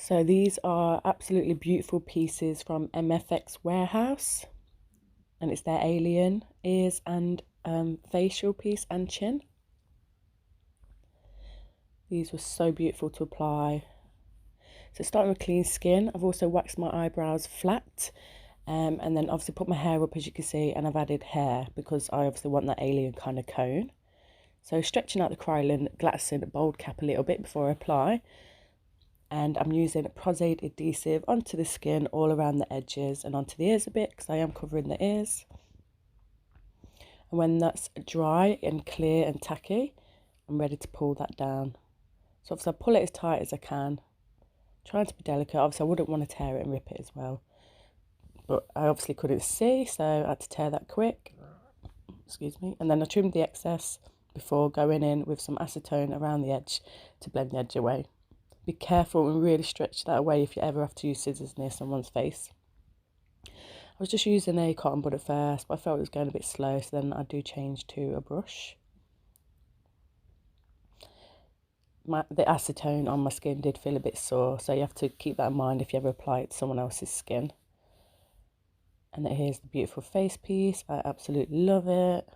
So these are absolutely beautiful pieces from MFX Warehouse, and it's their alien ears and facial piece and chin. These were so beautiful to apply. So starting with clean skin, I've also waxed my eyebrows flat, and then obviously put my hair up, as you can see, and I've added hair because I obviously want that alien kind of cone. So stretching out the Krylon glassing bold cap a little bit before I apply. And I'm using pros-aide adhesive onto the skin all around the edges and onto the ears a bit because I am covering the ears. And when that's dry and clear and tacky, I'm ready to pull that down. So obviously I pull it as tight as I can, trying to be delicate. Obviously I wouldn't want to tear it and rip it as well, but I obviously couldn't see, so I had to tear that quick. Excuse me. And then I trimmed the excess before going in with some acetone around the edge to blend the edge away. Be careful and really stretch that away if you ever have to use scissors near someone's face. I was just using a cotton bud at first, but I felt it was going a bit slow, so then I do change to a brush. The acetone on my skin did feel a bit sore, so you have to keep that in mind if you ever apply it to someone else's skin. And here's the beautiful face piece. I absolutely love it.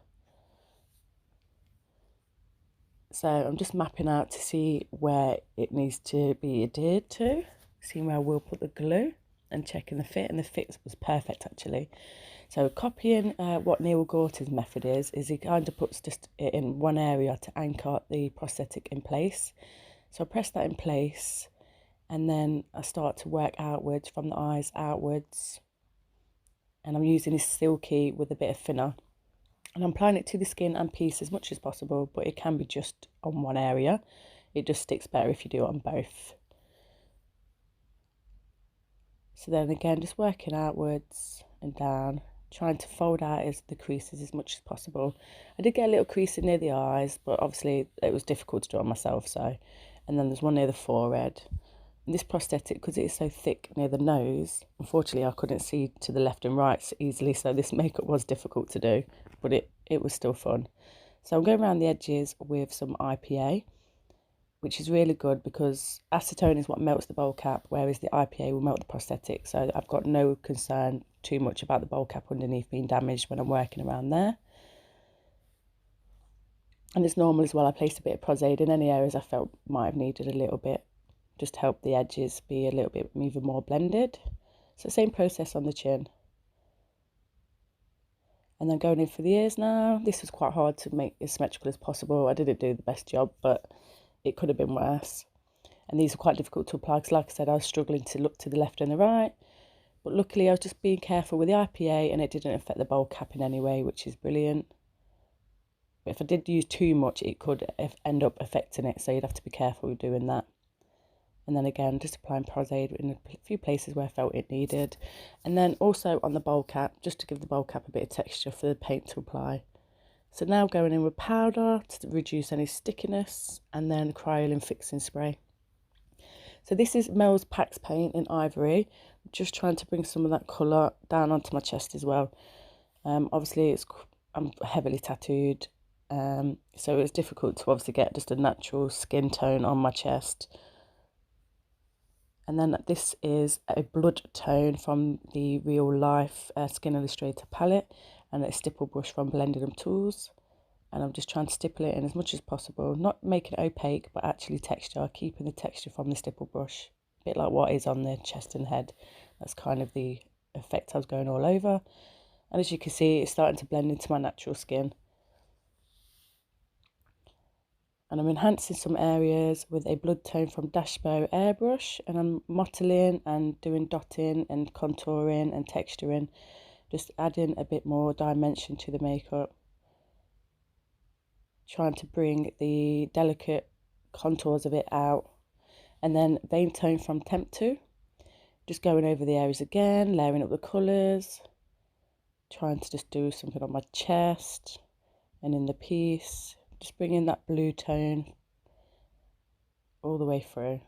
So I'm just mapping out to see where it needs to be adhered to, seeing where we'll put the glue and checking the fit, and the fit was perfect actually. So copying what Neil Gorton's method is he kind of puts just it in one area to anchor the prosthetic in place. So I press that in place and then I start to work outwards from the eyes outwards, and I'm using this silkey with a bit of thinner. And I'm applying it to the skin and piece as much as possible, but it can be just on one area. It just sticks better if you do it on both. So then again, just working outwards and down, trying to fold out the creases as much as possible. I did get a little crease near the eyes, but obviously it was difficult to do on myself. So, and then there's one near the forehead. And this prosthetic, because it is so thick near the nose, unfortunately I couldn't see to the left and right so easily, so this makeup was difficult to do, but it was still fun. So I'm going around the edges with some IPA, which is really good because acetone is what melts the bowl cap, whereas the IPA will melt the prosthetic. So I've got no concern too much about the bowl cap underneath being damaged when I'm working around there. And it's normal as well, I placed a bit of pros-aide in any areas I felt might have needed a little bit, just to help the edges be a little bit even more blended. So same process on the chin. And then going in for the ears now. This was quite hard to make as symmetrical as possible. I didn't do the best job, but it could have been worse. And these are quite difficult to apply because, like I said, I was struggling to look to the left and the right. But luckily I was just being careful with the IPA and it didn't affect the bowl cap in any way, which is brilliant. But if I did use too much, it could end up affecting it, so you'd have to be careful with doing that. And then again, just applying pros-aide in a few places where I felt it needed. And then also on the bowl cap, just to give the bowl cap a bit of texture for the paint to apply. So now going in with powder to reduce any stickiness, and then Krylon fixing spray. So this is Mel's Pax paint in ivory. I'm just trying to bring some of that colour down onto my chest as well. Obviously I'm heavily tattooed, so it's difficult to obviously get just a natural skin tone on my chest. And then this is a blood tone from the Real Life Skin Illustrator palette, and a stipple brush from Blended Tools. And I'm just trying to stipple it in as much as possible, not making it opaque, but actually texture, keeping the texture from the stipple brush. A bit like what is on the chest and head. That's kind of the effect I was going all over. And as you can see, it's starting to blend into my natural skin. And I'm enhancing some areas with a blood tone from Dashbow airbrush, and I'm mottling and doing dotting and contouring and texturing, just adding a bit more dimension to the makeup, trying to bring the delicate contours of it out. And then vein tone from Temp2, just going over the areas again, layering up the colours, trying to just do something on my chest and in the piece. Just bringing that blue tone all the way through.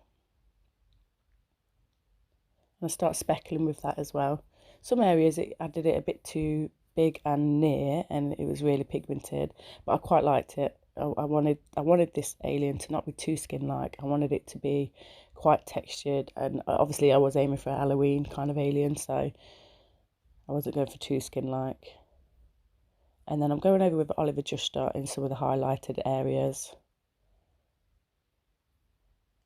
And I start speckling with that as well. Some areas I did it a bit too big and near, and it was really pigmented, but I quite liked it. I wanted this alien to not be too skin-like. I wanted it to be quite textured, and obviously I was aiming for a Halloween kind of alien, so I wasn't going for too skin-like. And then I'm going over with Olive Adjuster in some of the highlighted areas.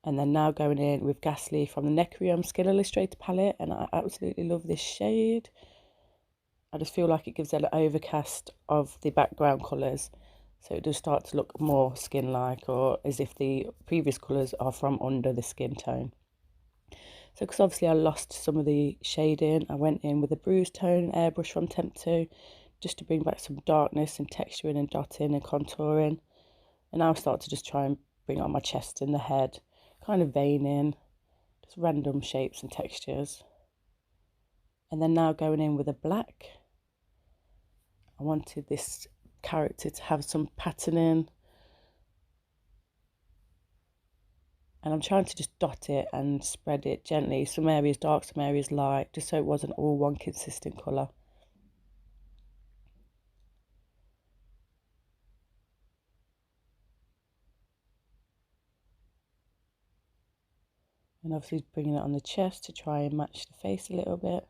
And then now going in with Ghastly from the Necreum Skin Illustrator palette, and I absolutely love this shade. I just feel like it gives an overcast of the background colours, so it does start to look more skin-like, or as if the previous colours are from under the skin tone. So because obviously I lost some of the shading, I went in with a bruise tone airbrush from Temp 2, just to bring back some darkness and texturing and dotting and contouring. And now I start to just try and bring on my chest and the head, kind of veining, just random shapes and textures. And then now going in with a black. I wanted this character to have some patterning, and I'm trying to just dot it and spread it gently, some areas dark, some areas light, just so it wasn't all one consistent colour. And obviously bringing it on the chest to try and match the face a little bit.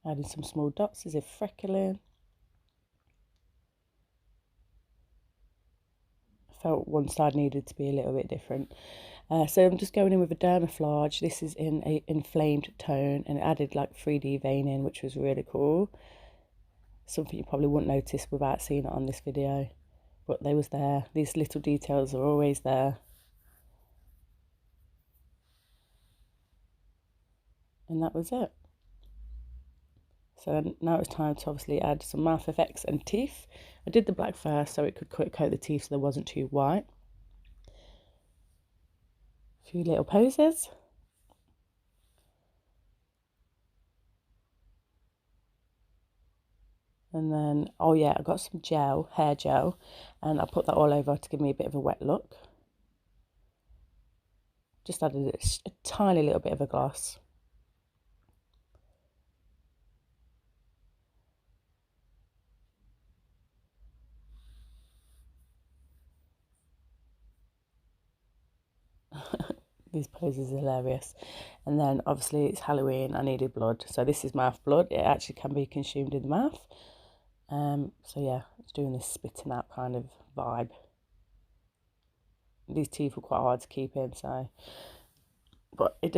Adding some small dots as if freckling. I felt one side needed to be a little bit different. So I'm just going in with a Dermaflage. This is in a inflamed tone, and it added like 3D veining, which was really cool. Something you probably wouldn't notice without seeing it on this video, but they was there. These little details are always there. And that was it. So now it's time to obviously add some mouth effects and teeth. I did the black first so it could quick coat the teeth so they wasn't too white. A few little poses. And then, oh yeah, I got some gel, hair gel, and I put that all over to give me a bit of a wet look. Just added a tiny little bit of a gloss. These poses are hilarious. And then obviously it's Halloween, I needed blood, so this is mouth blood. It actually can be consumed in the mouth. So yeah, it's doing this spitting out kind of vibe. These teeth were quite hard to keep in, so, but it